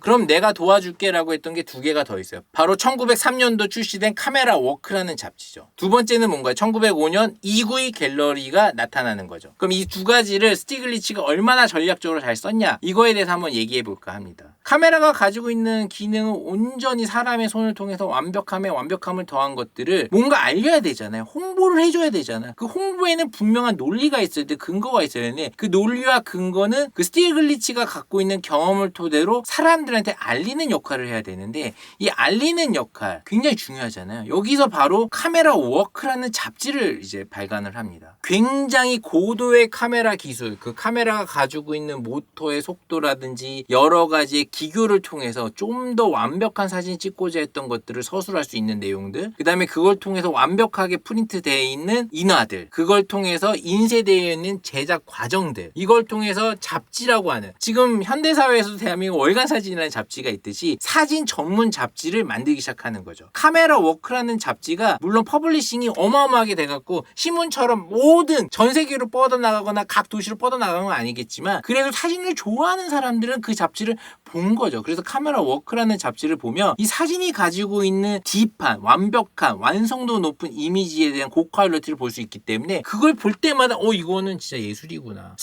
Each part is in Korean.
그럼 내가 도와줄게 라고 했던 게 두 개가 더 있어요. 바로 1903년도 출시된 카메라 워크라는 잡지죠. 두 번째는 뭔가요? 1905년 이구이 갤러리가 나타나는 거죠. 그럼 이 두 가지를 스티글리츠가 얼마나 전략적으로 잘 썼냐, 이거에 대해서 한번 얘기해 볼까 합니다. 카메라가 가지고 있는 기능은 온전히 사람의 손을 통해서 완벽함에 완벽함을 더한 것들을 뭔가 알려야 되잖아요. 홍보를 해줘야 되잖아요. 그 홍보에는 분명한 논리가 있어야 돼, 근거가 있어야 되는데 그 논리와 근거는 그 스티글리츠가 갖고 있는 경험을 토대로 사람들한테 알리는 역할을 해야 되는데, 이 알리는 역할 굉장히 중요하잖아요. 여기서 바로 카메라 워크라는 잡지를 이제 발간을 합니다. 굉장히 고도의 카메라 기술, 그 카메라가 가지고 있는 모터의 속도라든지 여러 가지의 기교를 통해서 좀 더 완벽한 사진 찍고자 했던 것들을 서술할 수 있는 내용들, 그 다음에 그걸 통해서 완벽하게 프린트되어 있는 인화들, 그걸 통해서 인쇄되어 있는 제작 과정들, 이걸 통해서 잡지라고 하는, 지금 현대사회에서도 대한민국 월간사진이라는 잡지가 있듯이 사진 전문 잡지를 만들기 시작하는 거죠. 카메라 워크라는 잡지가 물론 퍼블리싱이 어마어마하게 돼갖고 신문처럼 모든 전 세계로 뻗어나가거나 각 도시로 뻗어나가는 건 아니겠지만, 그래도 사진을 좋아하는 사람들은 그 잡지를 본 거죠. 그래서 카메라 워크라는 잡지를 보면 이 사진이 가지고 있는 딥한, 완벽한, 완성도 높은 이미지에 대한 고퀄리티를 볼 수 있기 때문에 그걸 볼 때마다 이거는 진짜 예술이구나.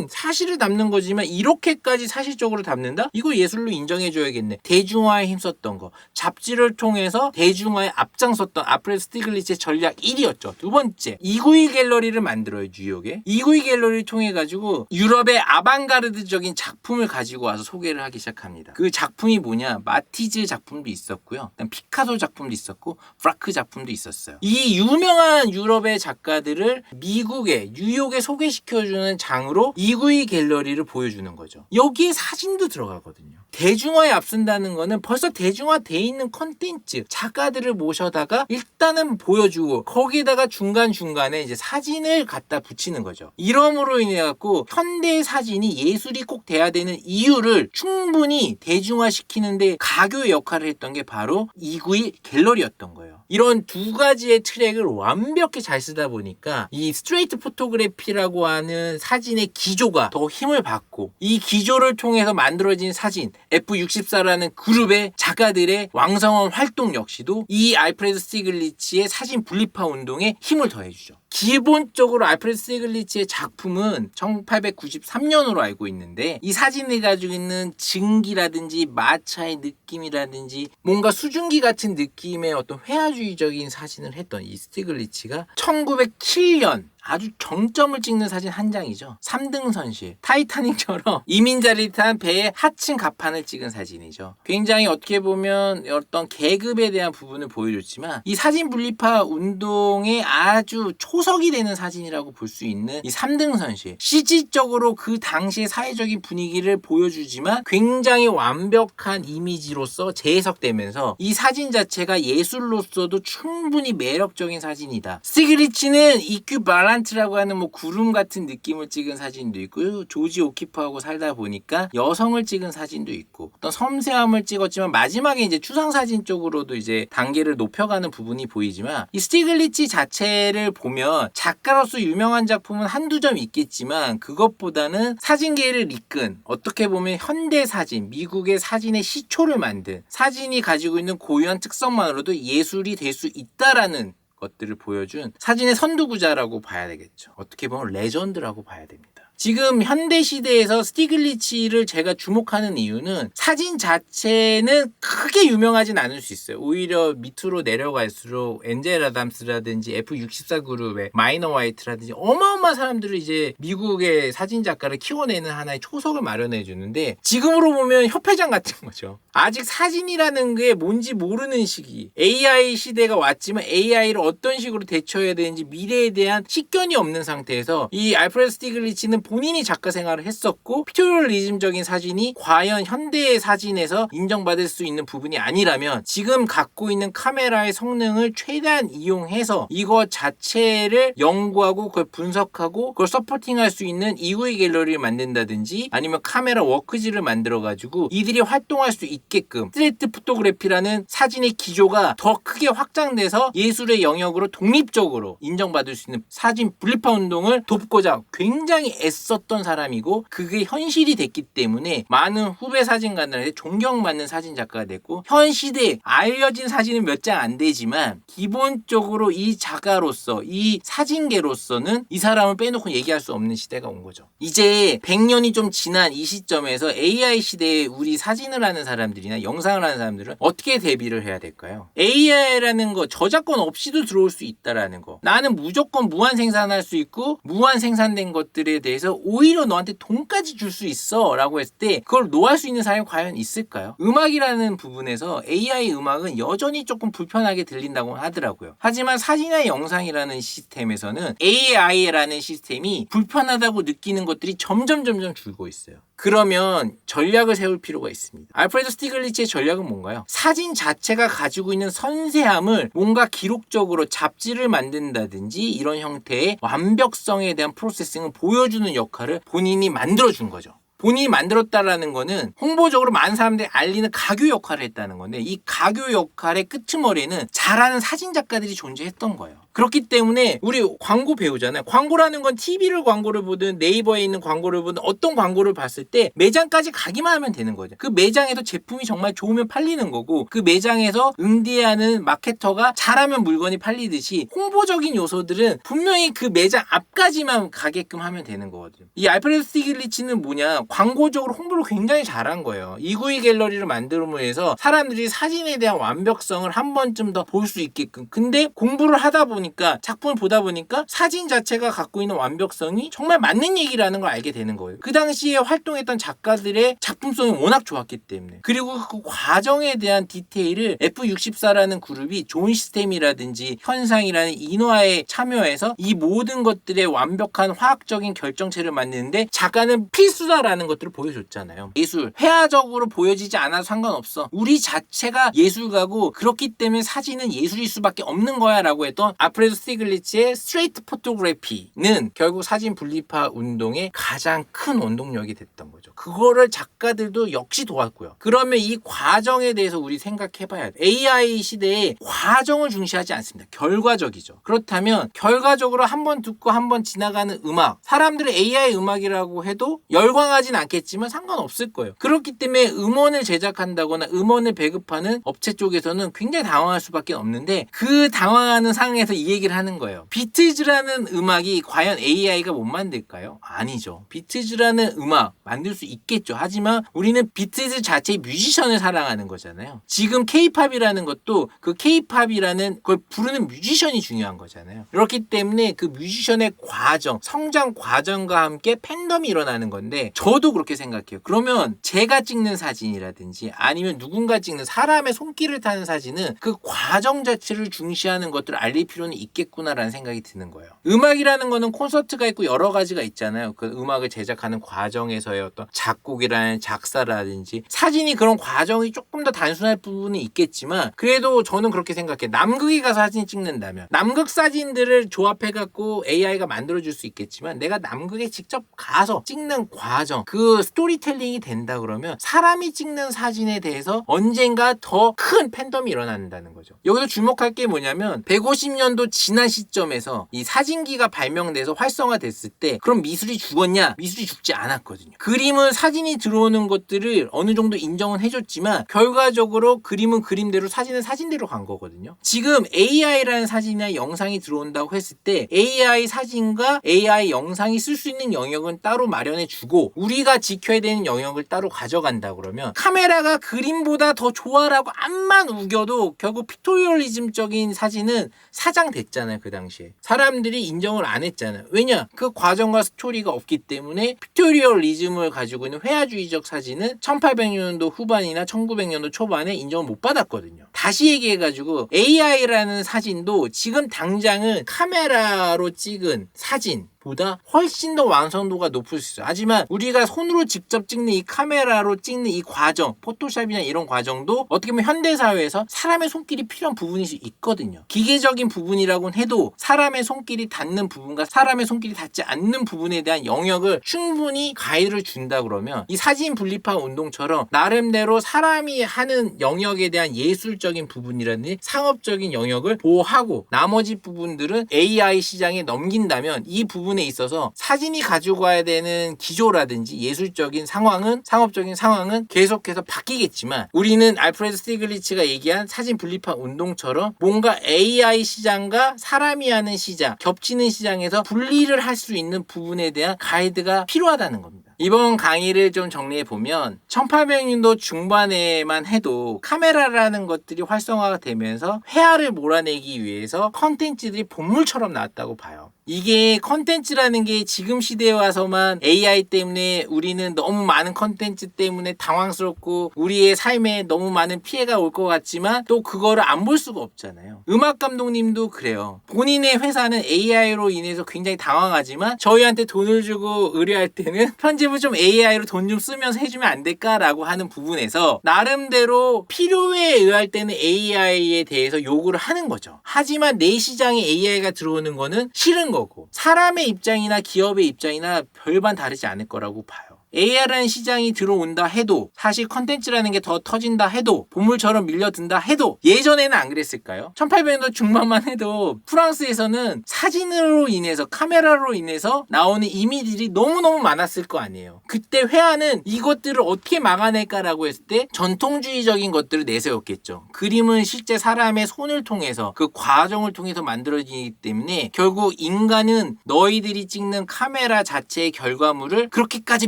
사실을 담는 거지만 이렇게까지 사실적으로 담는다? 이거 예술로 인정해줘야겠네. 대중화에 힘썼던 거, 잡지를 통해서 대중화에 앞장섰던 알프레드 스티글리츠의 전략 1위였죠. 두 번째, 이구이 갤러리를 만들어요. 뉴욕에. 이구이 갤러리를 통해 가지고 유럽의 아방가르드적인 작품을 가지고 와서 소개를 하기 시작합니다. 그 작품이 뭐냐? 마티즈 작품도 있었고요. 피카소 작품도 있었고 프라크 작품도 있었어요. 이 유명한 유럽의 작가들을 미국에, 뉴욕에 소개시켜주는 장으로 이구이 갤러리를 보여주는 거죠. 여기에 사진도 들어가거든요. 대중화에 앞선다는 거는 벌써 대중화돼 있는 컨텐츠, 작가들을 모셔다가 일단은 보여주고 거기다가 중간중간에 이제 사진을 갖다 붙이는 거죠. 이러므로 인해 갖고 현대 사진이 예술이 꼭 돼야 되는 이유를 충분히 대중화시키는데 가교의 역할을 했던 게 바로 이구이 갤러리였던 거예요. 이런 두 가지의 트랙을 완벽히 잘 쓰다 보니까 이 스트레이트 포토그래피라고 하는 사진의 기조가 더 힘을 받고, 이 기조를 통해서 만들어진 사진, F64라는 그룹의 작가들의 왕성한 활동 역시도 이 알프레드 스티글리츠의 사진 분리파 운동에 힘을 더해주죠. 기본적으로 알프레드 스티글리츠의 작품은 1893년으로 알고 있는데, 이 사진이 가지고 있는 증기라든지 마차의 느낌이라든지 뭔가 수증기 같은 느낌의 어떤 회화주의적인 사진을 했던 이 스티글리츠가 1907년 아주 정점을 찍는 사진 한 장이죠. 3등 선실, 타이타닉처럼 이민자를 탄 배의 하층 갑판을 찍은 사진이죠. 굉장히 어떻게 보면 어떤 계급에 대한 부분을 보여줬지만 이 사진 분리파 운동의 아주 초석이 되는 사진이라고 볼 수 있는 이 3등 선실, CG적으로 그 당시의 사회적인 분위기를 보여주지만 굉장히 완벽한 이미지로서 재해석되면서 이 사진 자체가 예술로서도 충분히 매력적인 사진이다. 스티글리츠는 EQ 발란트라고 하는 구름 같은 느낌을 찍은 사진도 있고요. 조지 오키프하고 살다 보니까 여성을 찍은 사진도 있고, 어떤 섬세함을 찍었지만 마지막에 이제 추상 사진 쪽으로도 이제 단계를 높여가는 부분이 보이지만, 이 스티글리츠 자체를 보면 작가로서 유명한 작품은 한두 점 있겠지만 그것보다는 사진계를 이끈, 어떻게 보면 현대 사진, 미국의 사진의 시초를 만든, 사진이 가지고 있는 고유한 특성만으로도 예술이 될 수 있다라는 것들을 보여준 사진의 선두구자라고 봐야 되겠죠. 어떻게 보면 레전드라고 봐야 됩니다. 지금 현대 시대에서 스티글리츠를 제가 주목하는 이유는 사진 자체는 크게 유명하진 않을 수 있어요. 오히려 밑으로 내려갈수록 엔젤 아담스라든지 F64 그룹의 마이너 화이트라든지 어마어마한 사람들을 이제 미국의 사진 작가를 키워내는 하나의 초석을 마련해 주는데, 지금으로 보면 협회장 같은 거죠. 아직 사진이라는 게 뭔지 모르는 시기, AI 시대가 왔지만 AI를 어떤 식으로 대처해야 되는지 미래에 대한 식견이 없는 상태에서 이 알프레드 스티글리츠는 본인이 작가 생활을 했었고, 피처리즘적인 사진이 과연 현대의 사진에서 인정받을 수 있는 부분이 아니라면 지금 갖고 있는 카메라의 성능을 최대한 이용해서 이것 자체를 연구하고 그걸 분석하고 그걸 서포팅할 수 있는 이구이 갤러리를 만든다든지 아니면 카메라 워크지를 만들어가지고 이들이 활동할 수 있게끔 스트레이트 포토그래피라는 사진의 기조가 더 크게 확장돼서 예술의 영역으로 독립적으로 인정받을 수 있는 사진 분리파 운동을 돕고자 굉장히 됐었던 사람이고 그게 현실이 됐기 때문에 많은 후배 사진가들한테 존경받는 사진 작가가 됐고 현 시대에 알려진 사진은 몇 장 안 되지만 기본적으로 이 작가로서 이 사진계로서는 이 사람을 빼놓고 얘기할 수 없는 시대가 온 거죠. 이제 100년이 좀 지난 이 시점에서 AI 시대에 우리 사진을 하는 사람들이나 영상을 하는 사람들은 어떻게 대비를 해야 될까요? AI라는 거 저작권 없이도 들어올 수 있다라는 거. 나는 무조건 무한 생산할 수 있고 무한 생산된 것들에 대해서 오히려 너한테 돈까지 줄 수 있어 라고 했을 때 그걸 노할 수 있는 사람이 과연 있을까요? 음악이라는 부분에서 AI 음악은 여전히 조금 불편하게 들린다고 하더라고요. 하지만 사진이나 영상이라는 시스템에서는 AI라는 시스템이 불편하다고 느끼는 것들이 점점 줄고 있어요. 그러면 전략을 세울 필요가 있습니다. 알프레드 스티글리츠의 전략은 뭔가요? 사진 자체가 가지고 있는 섬세함을 뭔가 기록적으로 잡지를 만든다든지 이런 형태의 완벽성에 대한 프로세싱을 보여주는 역할을 본인이 만들어준 거죠. 본인이 만들었다라는 거는 홍보적으로 많은 사람들이 알리는 가교 역할을 했다는 건데 이 가교 역할의 끄트머리에는 잘하는 사진 작가들이 존재했던 거예요. 그렇기 때문에 우리 광고 배우잖아요. 광고라는 건 TV를 광고를 보든 네이버에 있는 광고를 보든 어떤 광고를 봤을 때 매장까지 가기만 하면 되는 거죠. 그 매장에서 제품이 정말 좋으면 팔리는 거고 그 매장에서 응대하는 마케터가 잘하면 물건이 팔리듯이 홍보적인 요소들은 분명히 그 매장 앞까지만 가게끔 하면 되는 거거든요. 이 알프레드 스티글리츠는 뭐냐? 광고적으로 홍보를 굉장히 잘한 거예요. 292 갤러리를 만들므로 해서 사람들이 사진에 대한 완벽성을 한 번쯤 더 볼 수 있게끔. 근데 공부를 하다 보니까 작품을 보다 보니까 사진 자체가 갖고 있는 완벽성이 정말 맞는 얘기라는 걸 알게 되는 거예요. 그 당시에 활동했던 작가들의 작품성이 워낙 좋았기 때문에. 그리고 그 과정에 대한 디테일을 F64라는 그룹이 존 시스템이라든지 현상이라는 인화에 참여해서 이 모든 것들의 완벽한 화학적인 결정체를 만드는데 작가는 필수다라는 것들을 보여줬잖아요. 예술 회화적으로 보여지지 않아도 상관없어. 우리 자체가 예술가고 그렇기 때문에 사진은 예술일 수밖에 없는 거야 라고 했던 알프레드 스티글리츠의 스트레이트 포토그래피는 결국 사진 분리파 운동의 가장 큰 원동력이 됐던 거죠. 그거를 작가들도 역시 도왔고요. 그러면 이 과정에 대해서 우리 생각해봐야 돼. AI 시대에 과정을 중시하지 않습니다. 결과적이죠. 그렇다면 결과적으로 한 번 듣고 한 번 지나가는 음악, 사람들이 AI 음악이라고 해도 열광하진 않겠지만 상관없을 거예요. 그렇기 때문에 음원을 제작한다거나 음원을 배급하는 업체 쪽에서는 굉장히 당황할 수밖에 없는데 그 당황하는 상황에서 이 얘기를 하는 거예요. 비트즈라는 음악이 과연 AI가 못 만들까요? 아니죠. 비트즈라는 음악 만들 수 있겠죠. 하지만 우리는 비트즈 자체의 뮤지션을 사랑하는 거잖아요. 지금 K-팝이라는 것도 그 K-팝이라는 그걸 부르는 뮤지션이 중요한 거잖아요. 그렇기 때문에 그 뮤지션의 과정, 성장 과정과 함께 팬덤이 일어나는 건데 저도 그렇게 생각해요. 그러면 제가 찍는 사진이라든지 아니면 누군가 찍는 사람의 손길을 타는 사진은 그 과정 자체를 중시하는 것들을 알릴 필요는 있겠구나라는 생각이 드는 거예요. 음악이라는 거는 콘서트가 있고 여러 가지가 있잖아요. 그 음악을 제작하는 과정에서의 어떤 작곡이라는 작사라든지 사진이 그런 과정이 조금 더 단순할 부분이 있겠지만 그래도 저는 그렇게 생각해요. 남극에 가서 사진 찍는다면 남극 사진들을 조합해갖고 AI가 만들어줄 수 있겠지만 내가 남극에 직접 가서 찍는 과정 그 스토리텔링이 된다 그러면 사람이 찍는 사진에 대해서 언젠가 더 큰 팬덤이 일어난다는 거죠. 여기서 주목할 게 뭐냐면 150년도 지난 시점에서 이 사진기가 발명돼서 활성화됐을 때 그럼 미술이 죽었냐? 미술이 죽지 않았거든요. 그림은 사진이 들어오는 것들을 어느 정도 인정은 해줬지만 결과적으로 그림은 그림대로 사진은 사진대로 간 거거든요. 지금 AI라는 사진이나 영상이 들어온다고 했을 때 AI 사진과 AI 영상이 쓸 수 있는 영역은 따로 마련해 주고 우리가 지켜야 되는 영역을 따로 가져간다 그러면 카메라가 그림보다 더 좋아라고 암만 우겨도 결국 픽토리얼리즘적인 사진은 사장됐잖아요. 그 당시에 사람들이 인정을 안 했잖아요. 왜냐? 그 과정과 스토리가 없기 때문에 픽토리얼리즘을 가지고 있는 회화주의적 사진은 1800년도 후반이나 1900년도 초반에 인정을 못 받았거든요. 다시 얘기해가지고 AI라는 사진도 지금 당장은 카메라로 찍은 사진 보다 훨씬 더 완성도가 높을 수 있어요. 하지만 우리가 손으로 직접 찍는 이 카메라로 찍는 이 과정, 포토샵이나 이런 과정도 어떻게 보면 현대사회에서 사람의 손길이 필요한 부분이 있거든요. 기계적인 부분이라고는 해도 사람의 손길이 닿는 부분과 사람의 손길이 닿지 않는 부분에 대한 영역을 충분히 가이드를 준다 그러면 이 사진 분리파 운동처럼 나름대로 사람이 하는 영역에 대한 예술적인 부분이라든지 상업적인 영역을 보호하고 나머지 부분들은 AI 시장에 넘긴다면 이 부분 부분에 있어서 사진이 가지고 와야 되는 기조라든지 예술적인 상황은 상업적인 상황은 계속해서 바뀌겠지만 우리는 알프레드 스티글리츠가 얘기한 사진 분리파 운동처럼 뭔가 AI 시장과 사람이 하는 시장, 겹치는 시장에서 분리를 할 수 있는 부분에 대한 가이드가 필요하다는 겁니다. 이번 강의를 좀 정리해 보면 1800년도 중반에만 해도 카메라라는 것들이 활성화가 되면서 회화를 몰아내기 위해서 컨텐츠들이 본물처럼 나왔다고 봐요. 이게 컨텐츠라는 게 지금 시대에 와서만 AI 때문에 우리는 너무 많은 컨텐츠 때문에 당황스럽고 우리의 삶에 너무 많은 피해가 올 것 같지만 또 그거를 안 볼 수가 없잖아요. 음악 감독님도 그래요. 본인의 회사는 AI로 인해서 굉장히 당황하지만 저희한테 돈을 주고 의뢰할 때는 편집을 좀 AI로 돈 좀 쓰면서 해주면 안 될까라고 하는 부분에서 나름대로 필요에 의할 때는 AI에 대해서 요구를 하는 거죠. 하지만 내 시장에 AI가 들어오는 거는 싫은 거고 사람의 입장이나 기업의 입장이나 별반 다르지 않을 거라고 봐요. AI라는 시장이 들어온다 해도 사실 컨텐츠라는 게 더 터진다 해도 보물처럼 밀려든다 해도 예전에는 안 그랬을까요? 1800년도 중반만 해도 프랑스에서는 사진으로 인해서 카메라로 인해서 나오는 이미지들이 너무너무 많았을 거 아니에요. 그때 회화는 이것들을 어떻게 막아낼까라고 했을 때 전통주의적인 것들을 내세웠겠죠. 그림은 실제 사람의 손을 통해서 그 과정을 통해서 만들어지기 때문에 결국 인간은 너희들이 찍는 카메라 자체의 결과물을 그렇게까지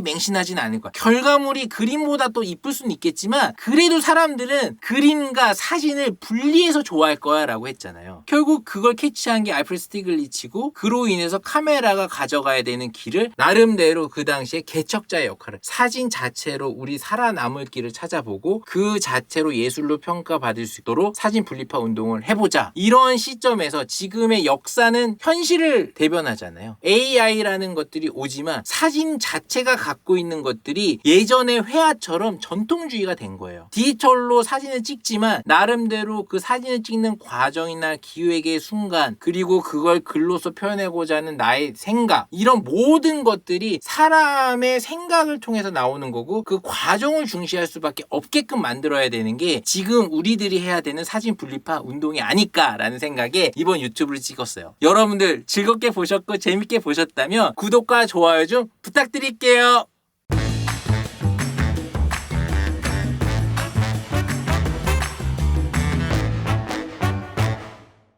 맹신하진 않을 거야. 결과물이 그림보다 또 이쁠 수는 있겠지만 그래도 사람들은 그림과 사진을 분리해서 좋아할 거야 라고 했잖아요. 결국 그걸 캐치한 게 알프레드 스티글리츠고 그로 인해서 카메라가 가져가야 되는 길을 나름대로 그 당시에 개척자의 역할을 사진 자체로 우리 살아남을 길을 찾아보고 그 자체로 예술로 평가받을 수 있도록 사진 분리파 운동을 해보자. 이런 시점에서 지금의 역사는 현실을 대변하잖아요. AI라는 것들이 오지만 사진 자체가 갖고 있는 것들이 예전의 회화처럼 전통주의가 된 거예요. 디지털로 사진을 찍지만 나름대로 그 사진을 찍는 과정이나 기획의 순간 그리고 그걸 글로서 표현하고자 하는 나의 생각 이런 모든 것들이 사람의 생각을 통해서 나오는 거고 그 과정을 중시할 수밖에 없게끔 만들어야 되는 게 지금 우리들이 해야 되는 사진 분리파 운동이 아닐까라는 생각에 이번 유튜브를 찍었어요. 여러분들 즐겁게 보셨고 재밌게 보셨다면 구독과 좋아요 좀 부탁드릴게요.